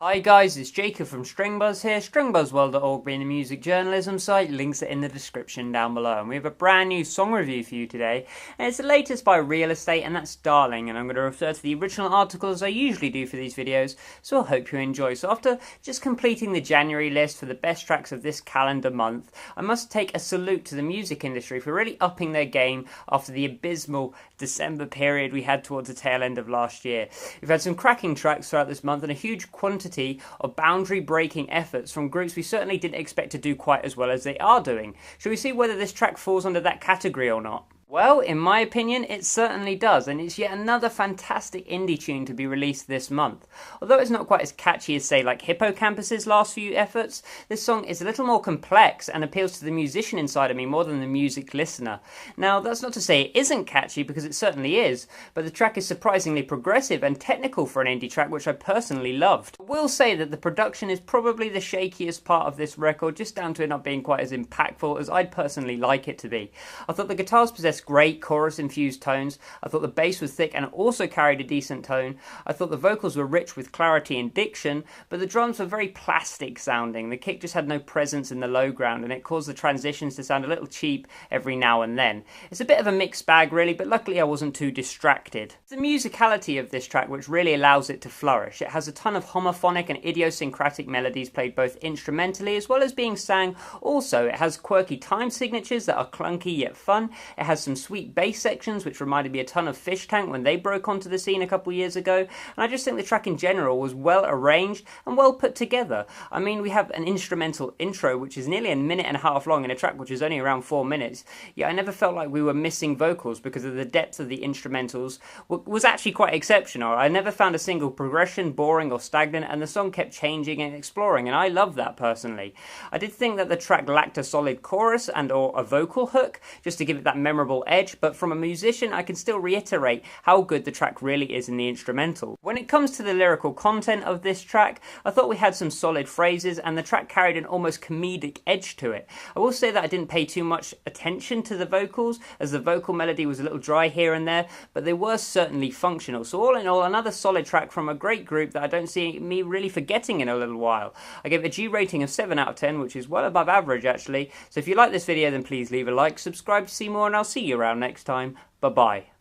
Hi guys, it's Jacob from Stringbuzz here, stringbuzzworld.org being a music journalism site, links are in the description down below. And we have a brand new song review for you today, and it's the latest by Real Estate, and that's Darling, and I'm going to refer to the original article as I usually do for these videos, so I hope you enjoy. So after just completing the January list for the best tracks of this calendar month, I must take a salute to the music industry for really upping their game after the abysmal December period we had towards the tail end of last year. We've had some cracking tracks throughout this month and a huge quantity of boundary-breaking efforts from groups we certainly didn't expect to do quite as well as they are doing. Shall we see whether this track falls under that category or not? Well, in my opinion, it certainly does, and it's yet another fantastic indie tune to be released this month. Although it's not quite as catchy as, say, like Hippocampus's last few efforts, this song is a little more complex and appeals to the musician inside of me more than the music listener. Now, that's not to say it isn't catchy, because it certainly is, but the track is surprisingly progressive and technical for an indie track, which I personally loved. I will say that the production is probably the shakiest part of this record, just down to it not being quite as impactful as I'd personally like it to be. I thought the guitars possessed great chorus-infused tones. I thought the bass was thick and also carried a decent tone. I thought the vocals were rich with clarity and diction, but the drums were very plastic sounding. The kick just had no presence in the low ground, and it caused the transitions to sound a little cheap every now and then. It's a bit of a mixed bag really, but luckily I wasn't too distracted. It's the musicality of this track which really allows it to flourish. It has a ton of homophonic and idiosyncratic melodies played both instrumentally as well as being sang. Also, it has quirky time signatures that are clunky yet fun. It has some sweet bass sections which reminded me a ton of Fish Tank when they broke onto the scene a couple years ago, and I just think the track in general was well arranged and well put together. I mean, we have an instrumental intro which is nearly a minute and a half long in a track which is only around 4 minutes, yet I never felt like we were missing vocals because of the depth of the instrumentals was actually quite exceptional. I never found a single progression boring or stagnant, and the song kept changing and exploring, and I love that personally. I did think that the track lacked a solid chorus and or a vocal hook just to give it that memorable edge, but from a musician I can still reiterate how good the track really is in the instrumental. When it comes to the lyrical content of this track, I thought we had some solid phrases and the track carried an almost comedic edge to it. I will say that I didn't pay too much attention to the vocals, as the vocal melody was a little dry here and there, but they were certainly functional. So all in all, another solid track from a great group that I don't see me really forgetting in a little while. I gave it a G rating of 7 out of 10, which is well above average actually. So if you like this video, then please leave a like, subscribe to see more, and I'll see you around next time. Bye bye.